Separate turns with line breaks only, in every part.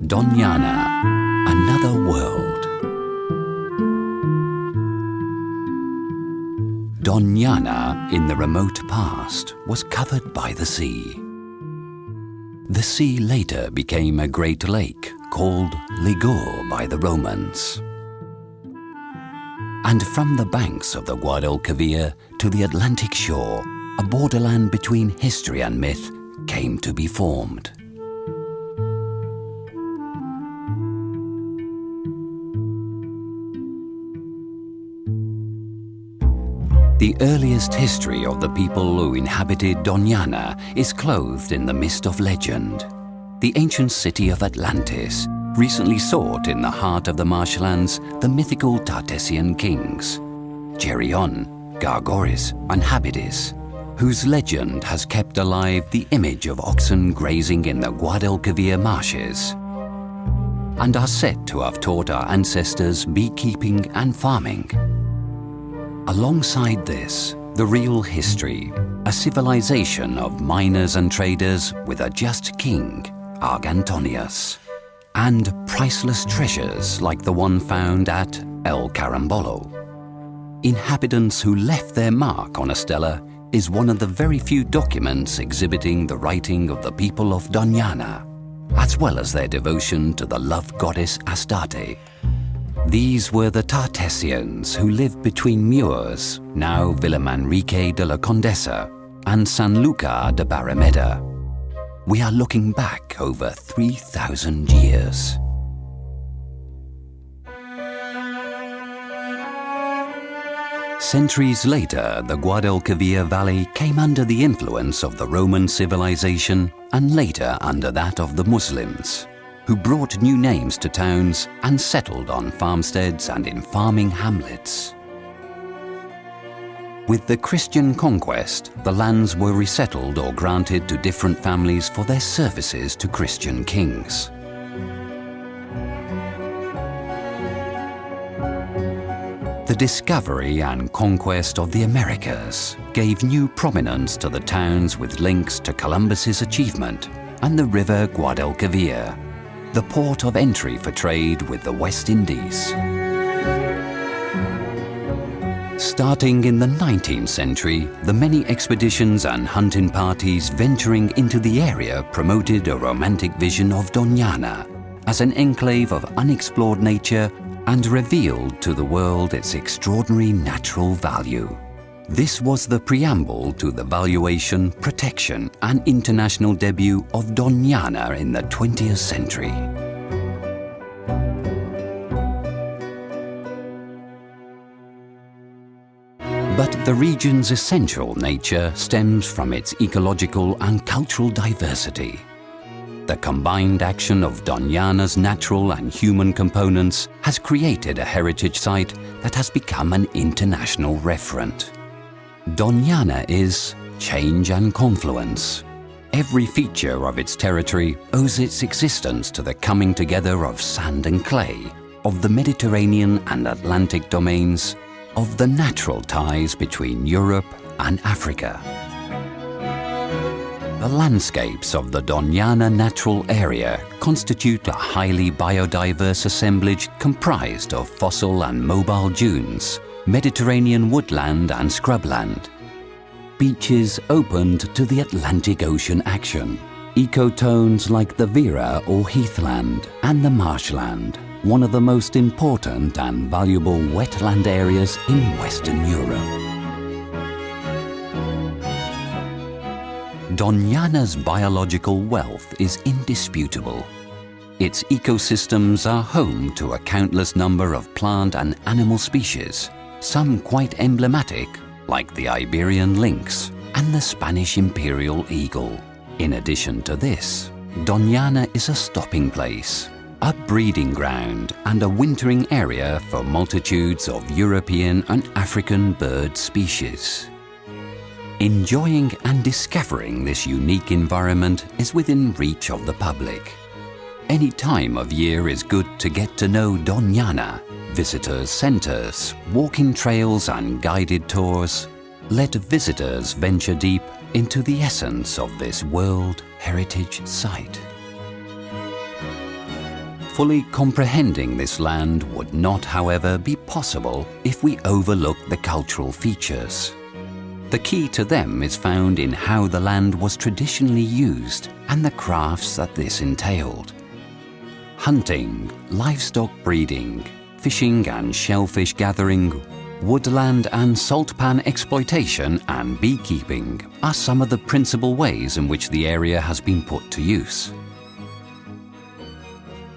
Doñana, another world. Doñana, in the remote past, was covered by the sea. The sea later became a great lake called Ligur by the Romans. And from the banks of the Guadalquivir to the Atlantic shore, a borderland between history and myth came to be formed. The earliest history of the people who inhabited Doñana is clothed in the mist of legend. The ancient city of Atlantis recently sought in the heart of the marshlands the mythical Tartessian kings, Geryon, Gargoris and Habidis, whose legend has kept alive the image of oxen grazing in the Guadalquivir marshes, and are said to have taught our ancestors beekeeping and farming. Alongside this, the real history, a civilization of miners and traders with a just king, Argantonius, and priceless treasures like the one found at El Carambolo. Inhabitants who left their mark on a stela is one of the very few documents exhibiting the writing of the people of Doñana, as well as their devotion to the love goddess Astarte. These were the Tartessians who lived between Mures, now Villa Manrique de la Condesa, and San Lucar de Barrameda. We are looking back over 3,000 years. Centuries later, the Guadalquivir Valley came under the influence of the Roman civilization and later under that of the Muslims, who brought new names to towns and settled on farmsteads and in farming hamlets. With the Christian conquest, the lands were resettled or granted to different families for their services to Christian kings. The discovery and conquest of the Americas gave new prominence to the towns with links to Columbus's achievement and the river Guadalquivir, the port of entry for trade with the West Indies. Starting in the 19th century, the many expeditions and hunting parties venturing into the area promoted a romantic vision of Doñana as an enclave of unexplored nature and revealed to the world its extraordinary natural value. This was the preamble to the valuation, protection and international debut of Doñana in the 20th century. But the region's essential nature stems from its ecological and cultural diversity. The combined action of Doñana's natural and human components has created a heritage site that has become an international referent. Doñana is change and confluence. Every feature of its territory owes its existence to the coming together of sand and clay, of the Mediterranean and Atlantic domains, of the natural ties between Europe and Africa. The landscapes of the Doñana natural area constitute a highly biodiverse assemblage comprised of fossil and mobile dunes, Mediterranean woodland and scrubland, beaches opened to the Atlantic Ocean action, ecotones like the Vira or heathland and the marshland, one of the most important and valuable wetland areas in Western Europe. Doñana's biological wealth is indisputable. Its ecosystems are home to a countless number of plant and animal species, some quite emblematic, like the Iberian lynx and the Spanish imperial eagle. In addition to this, Doñana is a stopping place, a breeding ground and a wintering area for multitudes of European and African bird species. Enjoying and discovering this unique environment is within reach of the public. Any time of year is good to get to know Doñana. Visitors centers, walking trails and guided tours let visitors venture deep into the essence of this World Heritage Site. Fully comprehending this land would not, however, be possible if we overlook the cultural features. The key to them is found in how the land was traditionally used and the crafts that this entailed. Hunting, livestock breeding, fishing and shellfish gathering, woodland and salt pan exploitation and beekeeping are some of the principal ways in which the area has been put to use.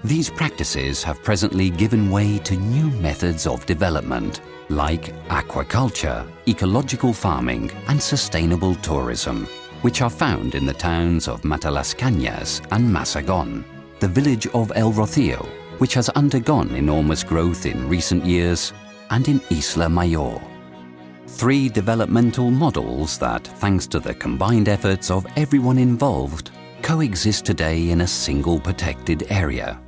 These practices have presently given way to new methods of development, like aquaculture, ecological farming and sustainable tourism, which are found in the towns of Matalascañas and Masagon, the village of El Rocío, which has undergone enormous growth in recent years, and in Isla Mayor. Three developmental models that, thanks to the combined efforts of everyone involved, coexist today in a single protected area.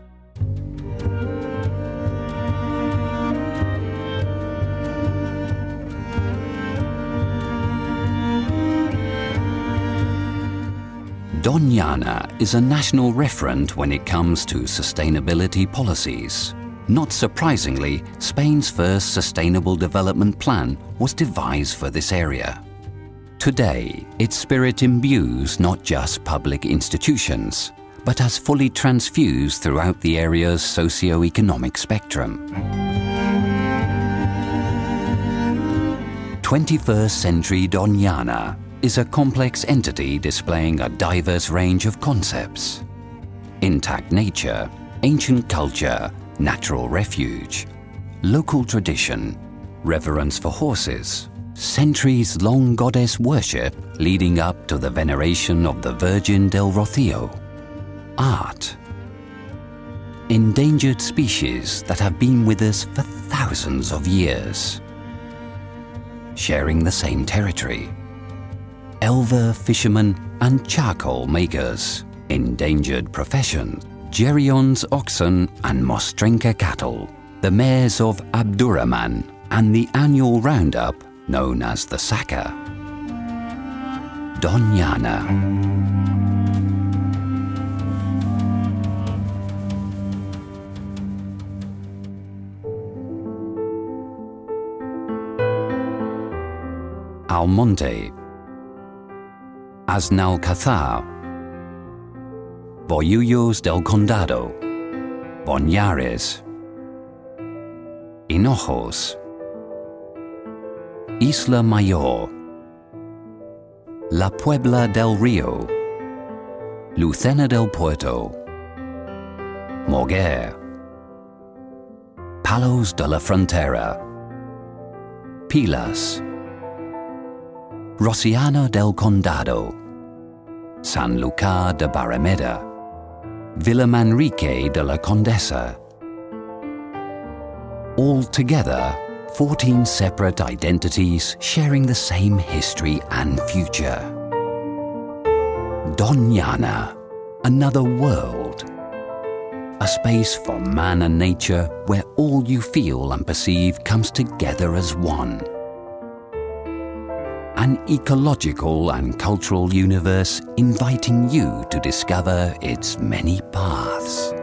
Doñana is a national referent when it comes to sustainability policies. Not surprisingly, Spain's first Sustainable Development Plan was devised for this area. Today, its spirit imbues not just public institutions, but has fully transfused throughout the area's socio-economic spectrum. 21st century Doñana is a complex entity displaying a diverse range of concepts. Intact nature, ancient culture, natural refuge, local tradition, reverence for horses, centuries-long goddess worship leading up to the veneration of the Virgin del Rocío, art, endangered species that have been with us for thousands of years, sharing the same territory, elver fishermen and charcoal makers, endangered professions, Gerion's oxen and Mostrenca cattle, the mares of Abdurrahman, and the annual roundup known as the Saka. Doñana. Almonte, Aznalcázar, Bollullos del Condado, Boñares, Hinojos, Isla Mayor, La Puebla del Río, Lucena del Puerto, Moguer, Palos de la Frontera, Pilas, Rociano del Condado, Sanlúcar de Barrameda, Villa Manrique de la Condesa. All together, 14 separate identities sharing the same history and future. Doñana, another world. A space for man and nature where all you feel and perceive comes together as one. An ecological and cultural universe inviting you to discover its many paths.